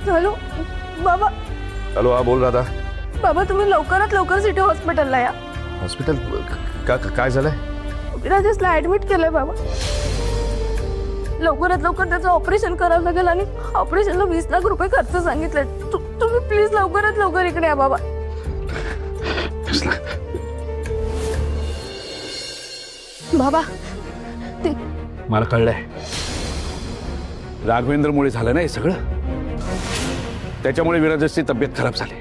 Hello बाबा. Hello, हा बोल राधा. बाबा तुम्ही लवकरात लवकर सिटी हॉस्पिटलला या. हॉस्पिटल? काय झालंय? विराजसला ऍडमिट केलंय बाबा. लवकरात लवकर त्याचं ऑपरेशन करावं लागेल आणि ऑपरेशनला 20 लाख रुपये खर्च सांगितले. तुम्ही प्लीज लवकरात लवकर इकडे या बाबा. बाबा ते मला कळलंय. राघवेंद्रमुळे झालं ना हे सगळं. त्याच्यामुळे विराजची तब्येत खराब झाली.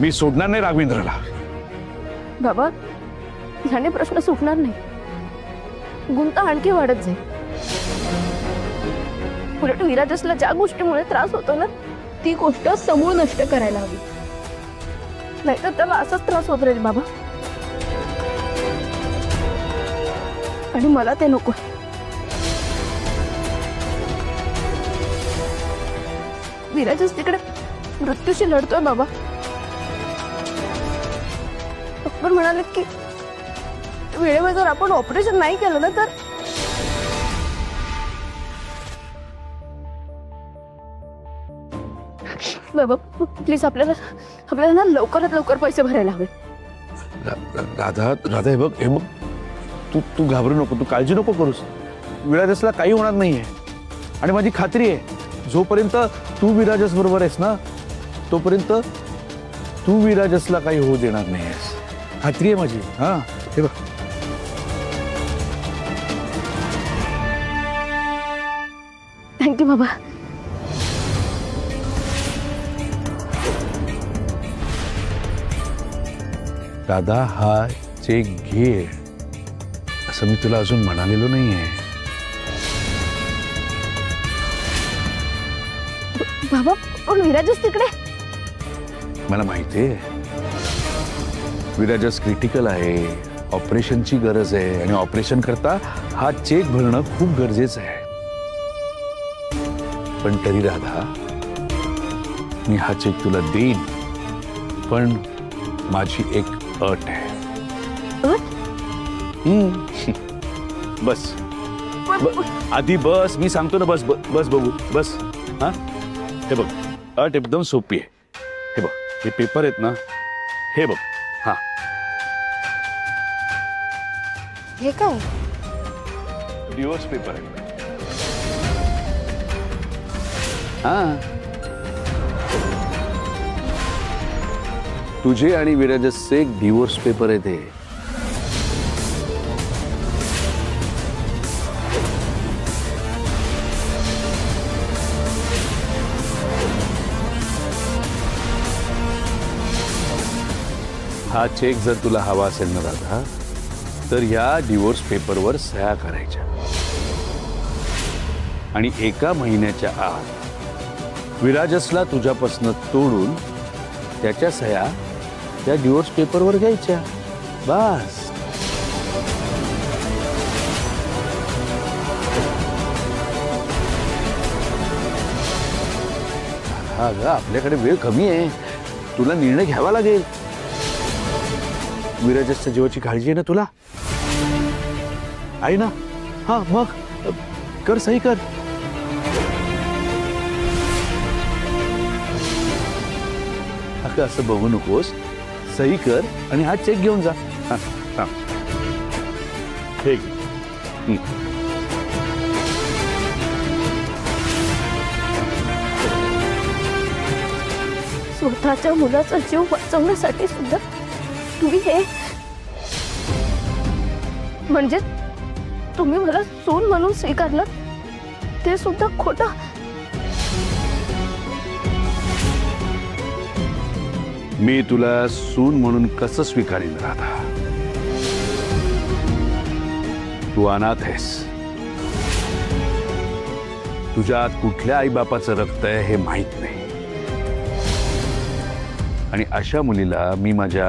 मी सोडणार नाही राघवेंद्रला. बाबा ह्याने प्रश्न सुटणार नाही. गुंता आणखी वाढत जाईल. उलट विराजसला ज्या गोष्टीमुळे त्रास होतो ना ती गोष्ट समूळ नष्ट करायला हवी. नाहीतर त्याला असाच त्रास होत राहील बाबा. आणि मला ते नको. विराजस तिकडे मृत्यूशी लढतोय बाबा. डॉक्टर म्हणाले की वेळेवर जर आपण ऑपरेशन नाही केलं ना तर बाबा प्लीज आपल्याला ना लवकरात लवकर पैसे भरायला हवे. राधा राधा, हे बघ तू घाबरू नको. तू काळजी नको करूस. विराजसला काही होणार नाहीये. आणि माझी खात्री आहे जोपर्यंत तू विराजस बरोबर आहेस ना तोपर्यंत तू विराजसला काही होऊ देणार नाहीयेस. खात्री आहे माझी. हा हे बघ. थँक्यू बाबा. राधा, हा चेक घे असं मी तुला अजून म्हणालेलो नाहीये. बाबा पण विराजस तिकडे. मला माहितीये विराजस क्रिटिकल आहे. ऑपरेशनची गरज आहे आणि ऑपरेशन करता हा चेक भरणं खूप गरजेचं आहे. पण तरी राधा, मी हा चेक तुला देईन. पण माझी एक अट आहे. बस आधी बस. मी सांगतो ना. बस बस बघू. बस. हा हे बघ, अट एकदम सोपी आहे. हे बघ, हे पेपर आहेत ना. हे बघ. हा हे काय? डिवोर्स पेपर आहे. हा तुझे आणि विराजसचे एक डिवोर्स पेपर आहे ते. हा चेक जर तुला हवा असेल ना राधा तर या डिवोर्स पेपरवर सह्या करायच्या आणि 1 महिन्याच्या आत विराजसला तुझ्यापासून तोडून त्याच्या सह्या त्या डिवोर्स पेपरवर घ्यायच्या. बस. हा ग, आपल्याकडे वेळ कमी आहे. तुला निर्णय घ्यावा लागेल. विराजसच्या जीवाची काळजी आहे ना तुला. आहे ना. हा मग कर, सही कर. अगं असं बघू नकोस. सही कर आणि हा चेक घेऊन जा. हा हा ठीक. स्वतःच्या मुलाचा जीव वाचवण्यासाठी सुद्धा तुम्ही हे म्हणजे तुम्ही मला सून म्हणून स्वीकारलं ते सुद्धा खोटं. मी तुला सून म्हणून कसं स्वीकारेन राधा? तू अनाथ आहेस. तुझ्या आत कुठल्या आईबापाचं रक्त आहे हे माहित नाही. आणि अशा मुलीला मी माझ्या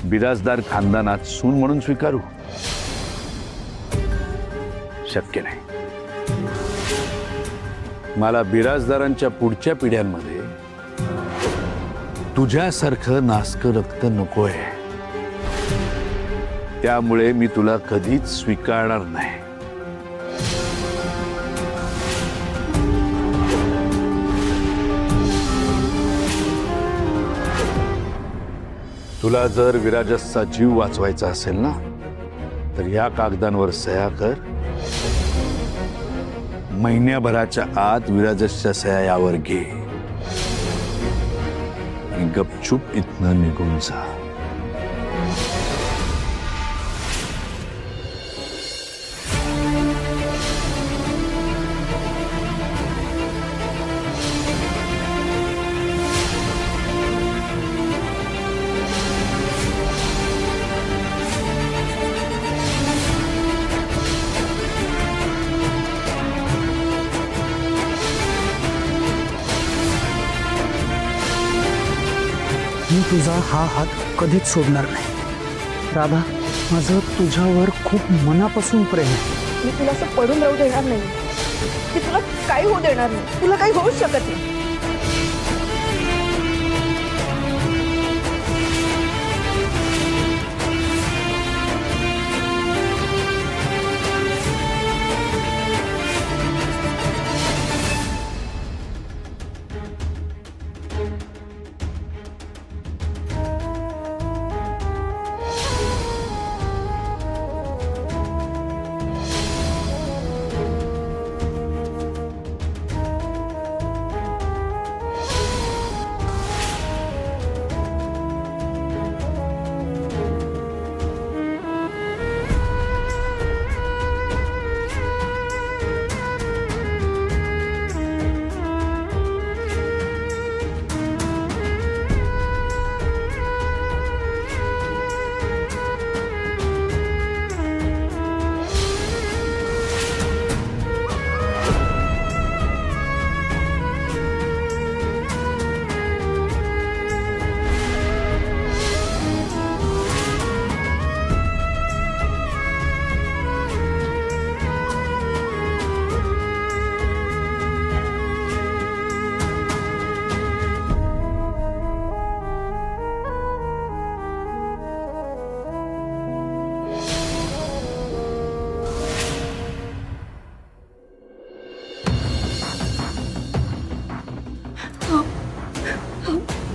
बिराजदार खानदानात सून म्हणून स्वीकारू शक्य नाही. मला बिराजदारांच्या पुढच्या पिढ्यांमध्ये तुझ्यासारखं नासकं रक्त नकोय. त्यामुळे मी तुला कधीच स्वीकारणार नाही. तुला जर विराजसचा जीव वाचवायचा असेल ना तर या कागदांवर सह्या कर. महिन्याभराच्या आत विराजसच्या सह्या यावर घे आणि गपचूप इथनं निघून जा. मी तुझा हा हात कधीच सोडणार नाही. राधा, माझं तुझ्यावर खूप मनापासून प्रेम आहे. मी तुला असं पडून राहू देणार नाही. मी तुला काही होऊ देणार नाही. तुला काही होऊच शकत नाही.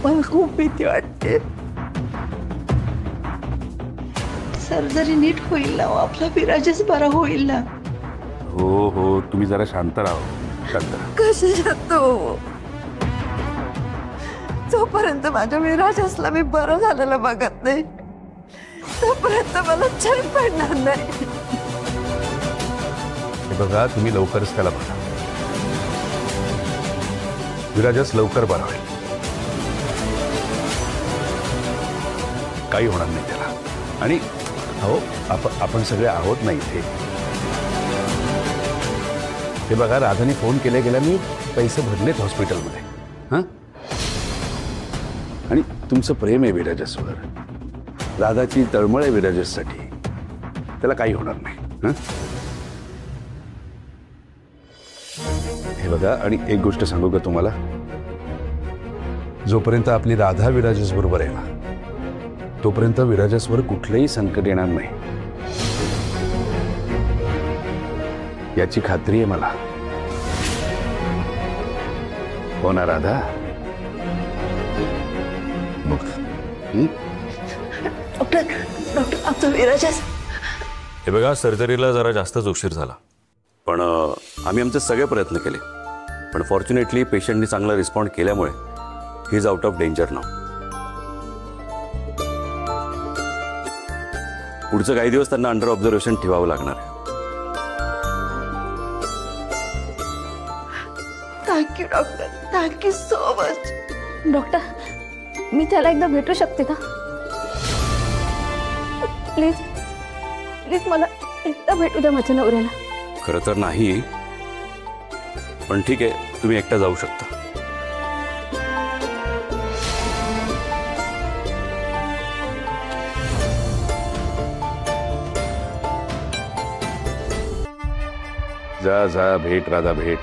मला खूप भीती वाटते. सर्जरी नीट होईल ना, आपला विराजच बरा होईल ना. हो हो, तुम्ही जरा शांत राहा. शांत राहा. कसं जातो जोपर्यंत माझ्या विराजसला मी बरं झालेलं बघत नाही तोपर्यंत मला चैन पडणार नाही. हे बघा, तुम्ही लवकरच त्याला बघा. विराजस लवकर बरा होईल. काही होणार नाही त्याला. आणि हो, आपण सगळे आहोत ना इथे. हे बघा, राधाने फोन केल्या गेल्या मी पैसे भरलेत हॉस्पिटलमध्ये. हां, आणि तुमचं प्रेम आहे विराजसवर. राधाची तळमळ आहे विराजससाठी. त्याला काही होणार नाही. हां, हे बघा, आणि एक गोष्ट सांगू का तुम्हाला, जोपर्यंत आपली राधा विराजस बरोबर आहे ना तोपर्यंत विराजसवर कुठलंही संकट येणार नाही याची खात्री आहे मला. हो ना राधा? डॉक्टर, आमचा विराजस. हे बघा, सर्जरीला जरा जास्तच उशीर झाला, पण आम्ही आमचे सगळे प्रयत्न केले. पण फॉर्च्युनेटली पेशंटनी चांगला रिस्पॉन्ड केल्यामुळे he is out of danger now. पुढचं काही दिवस त्यांना अंडर ऑब्झर्वेशन ठेवावं लागणार आहे. Thank you doctor, thank you so much. Doctor, मी त्याला एकदा भेटू शकते का? प्लीज प्लीज, मला एकदा भेटू द्या माझ्या नवऱ्याला. खरं तर नाही, पण ठीक आहे, तुम्ही एकटा जाऊ शकता. जा जा, भेट राधा, भेट.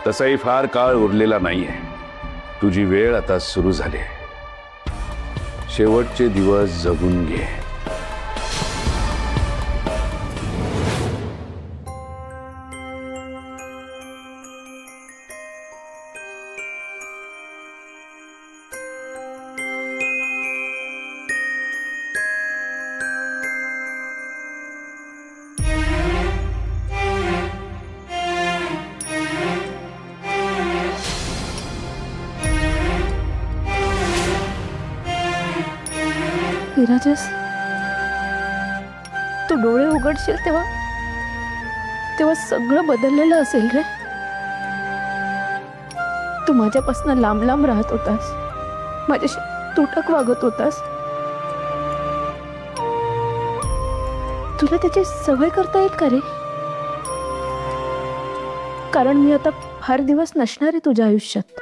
तसाही फार काळ उरलेला नाहीये. तुझी वेळ आता सुरू झाली. शेवटचे दिवस जगून घे. विराजस, तू डोळे उघडशील तेव्हा तेव्हा सगळं बदललेलं असेल रे. तू माझ्यापासून लांब लांब राहत होतास, माझ्याशी तुटक वागत होतास. तुला त्याची सवय करता येईल का रे? कारण मी आता फार दिवस नसणार आहे तुझ्या आयुष्यात.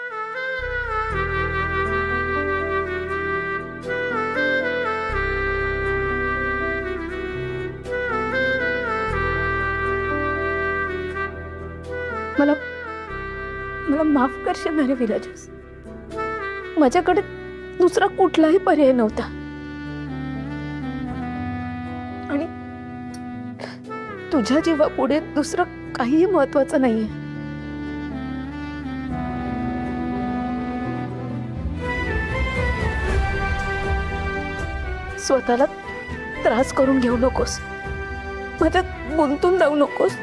मला मला माफ करशील ना रे विराजस? माझ्याकडे दुसरा कुठलाही पर्याय नव्हता आणि तुझ्या जीवापुढे दुसरं काहीही महत्वाचं नाहीये. स्वतःला त्रास करून घेऊ नकोस, माझ्यात गुंतून जाऊ नकोस.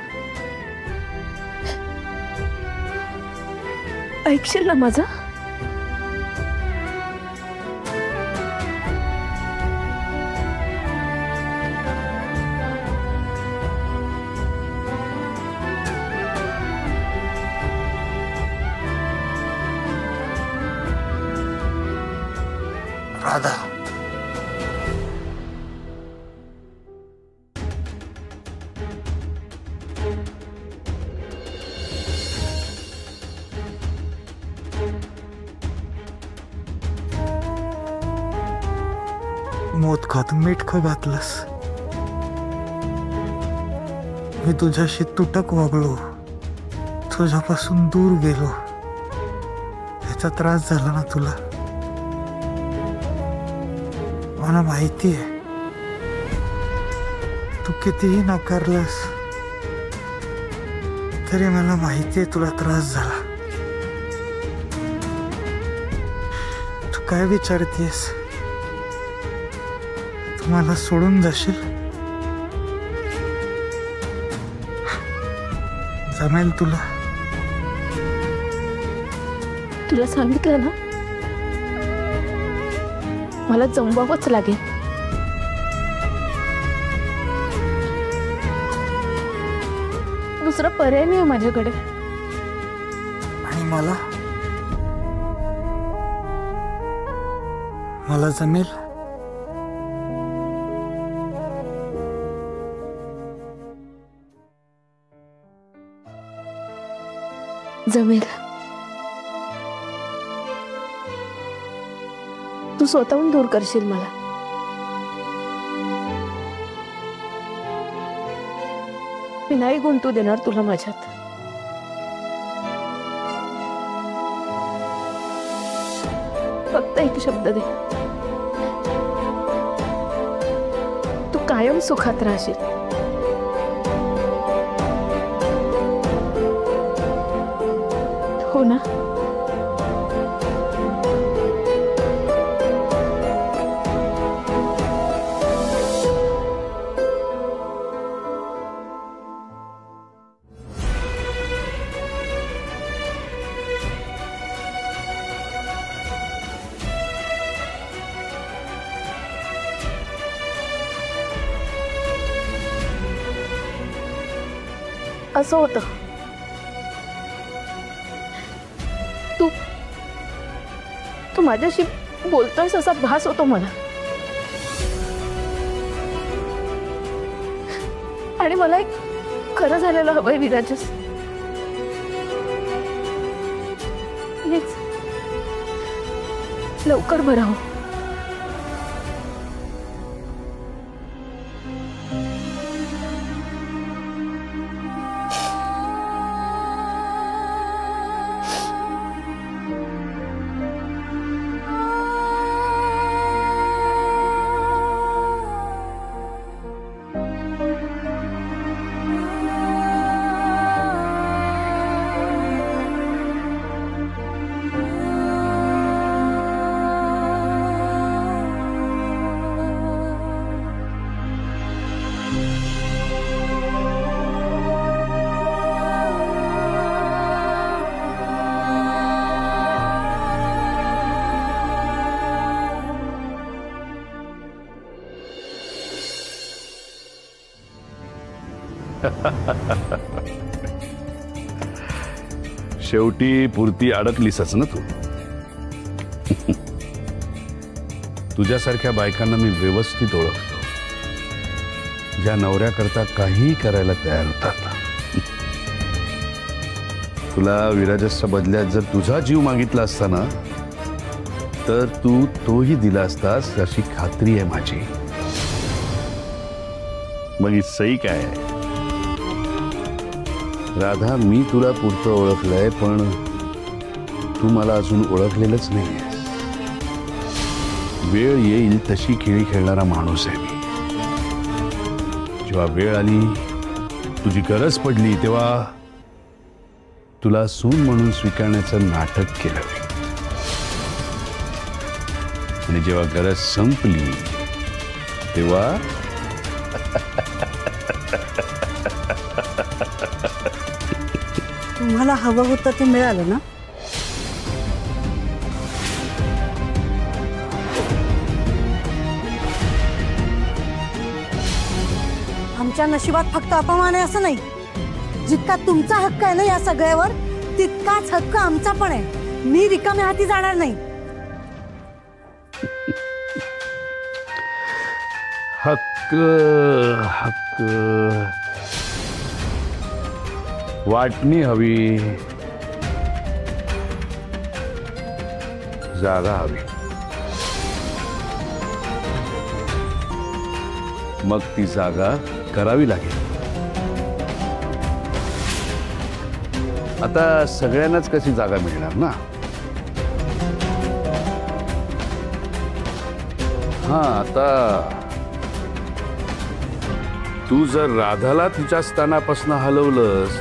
ऐकशील ना माझा? राधा, मोत खात मीठ घातलंस. मी तुझ्याशी तुटक वागलो, तुझ्यापासून दूर गेलो. याचा त्रास झाला ना तुला? मला माहिती आहे. तू कितीही नाकारलंस तरी मला माहिती आहे तुला त्रास झाला. तू काय विचारतेस? तू मला सोडून जाशील? जमेल तुला? तुला सांगितलं ना, मला जमवावंच लागेल. दुसरा पर्याय नाही माझ्याकडे. आणि मला जमेल? जमेल. तू स्वतःहून दूर करशील मला. मी नाही गुंतू देणार तुला माझ्यात. फक्त एक शब्द दे, तू कायम सुखात राहशील. हो ना? असं होतं. तू माझ्याशी बोलतोयस असा भास होतो मला. आणि मला एक खरं झालेलं हवंय विराजस. प्लीज लवकर बरं हो. शेवटी पुरती अडकलीसच ना तू. तुझ्यासारख्या बायकांना मी व्यवस्थित ओळखतो, ज्या नवऱ्याकरता काही करायला तयार होतात. तुला विराजसच्या बदल्यात जर तुझा जीव मागितला असता ना, तर तू तोही दिला असतास अशी खात्री आहे माझी. मग ही सई काय आहे? राधा, मी तुला पुरतं ओळखलंय, पण तू मला अजून ओळखलेलंच नाहीये. वेळ येईल तशी खेळी खेळणारा माणूस आहे मी. जेव्हा वेळ आली, तुझी गरज पडली, तेव्हा तुला सून म्हणून स्वीकारण्याचं नाटक केलं. आणि जेव्हा गरज संपली तेव्हा तुम्हाला हवं होतं ते मिळालं ना? आमच्या नशिबात फक्त अपमान आहे असं नाही. जितका तुमचा हक्क आहे ना या सगळ्यावर, तितकाच हक्क आमचा पण आहे. मी रिकाम्या हाती जाणार नाही. हक्क हक्क वाटणी हवी, जागा हवी. मग ती जागा करावी लागेल. आता सगळ्यांनाच कशी जागा मिळणार ना. हा, आता तू जर राधाला तिच्या स्थानापासून हलवलंस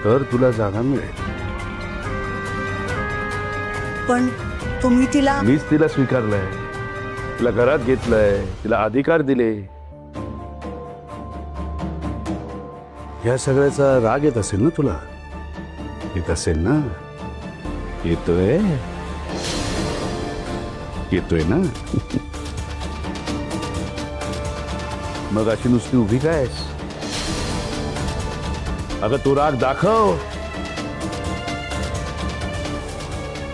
तर तुला जागा मिळेल. पण तुम्ही तिला. मीच तिला स्वीकारलंय, तिला घरात घेतलंय, तिला अधिकार दिले. या सगळ्याचा राग येत असेल ना तुला? येत असेल ना? येतोय येतोय ना? मग अशी नुसती उभी कायस? अगं तो राग दाखव.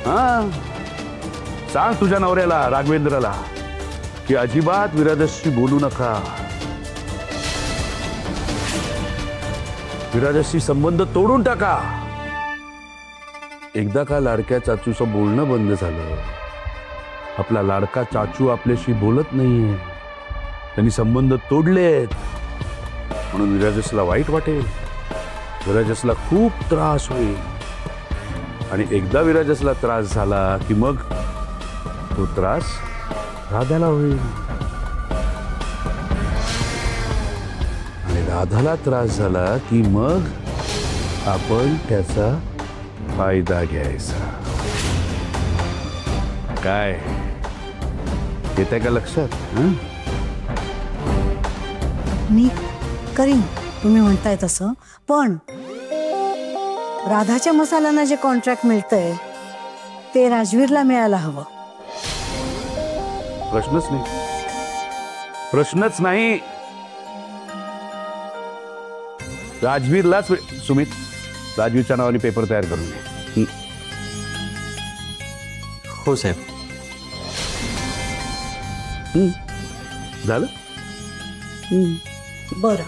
हा, सांग तुझ्या नवऱ्याला, राघवेंद्रला, की अजिबात विराजसशी बोलू नका. विराजसशी संबंध तोडून टाका. एकदा का लाडक्या चाचूचं बोलणं बंद झालं, आपला लाडका चाचू आपल्याशी बोलत नाहीये, त्यांनी संबंध तोडलेत, म्हणून विराजसला वाईट वाटेल, विराजसला खूप त्रास होईल. आणि एकदा विराजसला त्रास झाला की मग तो त्रास राधाला होईल, आणि राधाला त्रास झाला की मग आपण त्याचा फायदा घ्यायचा. काय येतंय का लक्षात? मी करीन तुम्ही म्हणताय तसं, पण राधाच्या मसाल्यांना जे कॉन्ट्रॅक्ट मिळतंय ते राजवीरला मिळायला हवं. प्रश्नच नाही, प्रश्नच नाही. राजवीरलाच सुमित, राजवीरच्या नावाने पेपर तयार करून घे. हो साहेब. झालं? बरं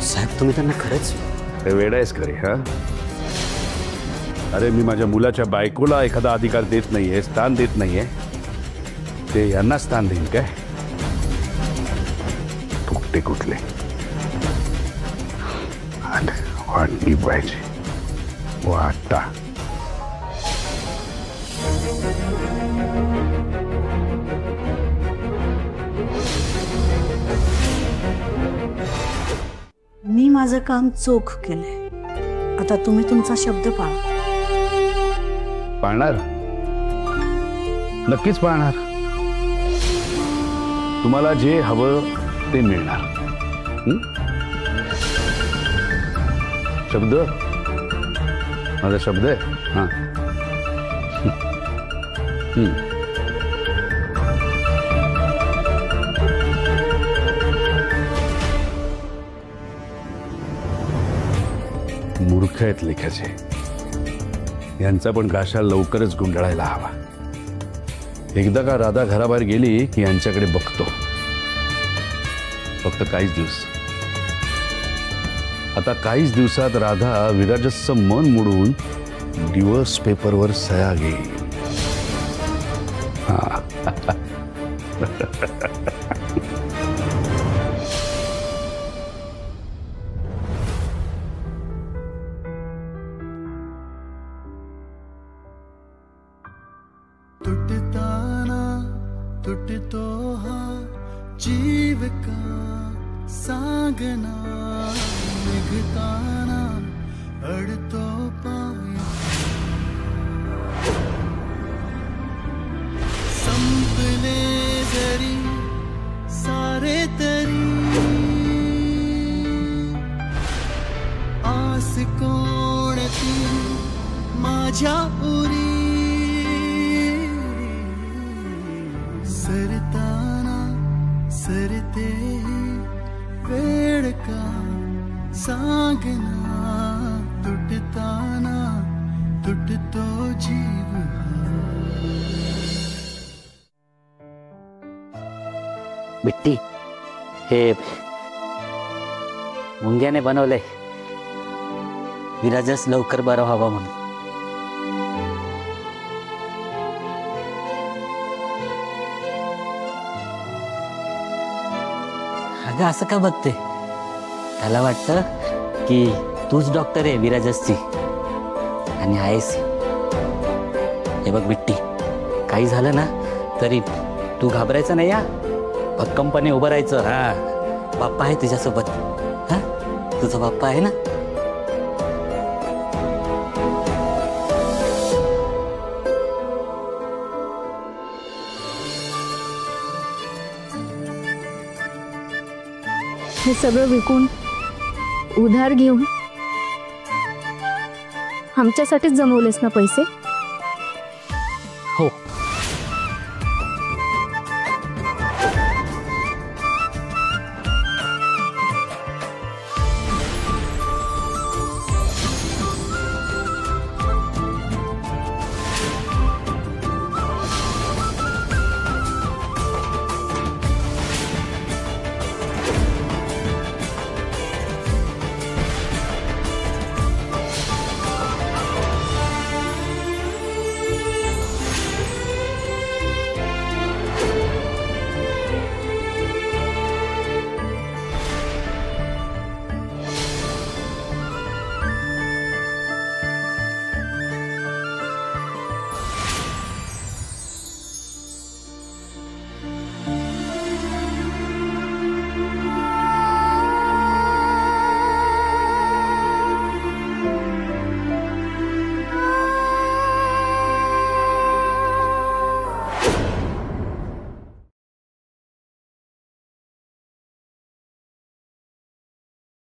साहेब, तुम्ही त्यांना खरंच वेडा आहेस खरे? हा, अरे मी माझ्या मुलाच्या बायकोला एखादा अधिकार देत नाहीये, स्थान देत नाहीये, ते यांना स्थान देईन काय? फुकटे कुठले. वाटली पाहिजे वाटा. मी माझं काम चोख केलंय. आता तुम्ही तुमचा शब्द पाळा. पाळणार? नक्कीच पाळणार. तुम्हाला जे हवं ते मिळणार. शब्द माझा शब्द आहे. हा, मूर्ख आहेत लेखाचे. यांचा पण गाशा लवकरच गुंडाळायला हवा. एकदा का राधा घराबाहेर गेली की यांच्याकडे बघतो. फक्त काहीच दिवस. आता काहीच दिवसात राधा विराजसचं मन मोडून डिवोर्स पेपरवर सह्या घेईल. हा. तुटताना तुटतो हा जीव का सागना, निघताना अडतो पाय. संपले जरी सारे तरी आस कोणती माझ्या उरी. सरताना सरते वेळ का सांगना, तुटताना तुटतो जीव. बिट्टी, हे मुंग्याने बनवलंय विराजस लवकर बरं व्हावं म्हणून. अगं असं का बघते? त्याला वाटतं की तूच डॉक्टर आहे विराजसची आणि आहेस. हे बघ बिट्टी, काही झालं ना तरी तू घाबरायचं नाही. भक्कमपणे उभं राहायचं. हा, बाप्पा आहे तुझ्यासोबत. हा, तुझा बाप्पा आहे ना. हे सगळं विकून उधार घेऊन आमच्यासाठीच जमवलेस ना पैसे.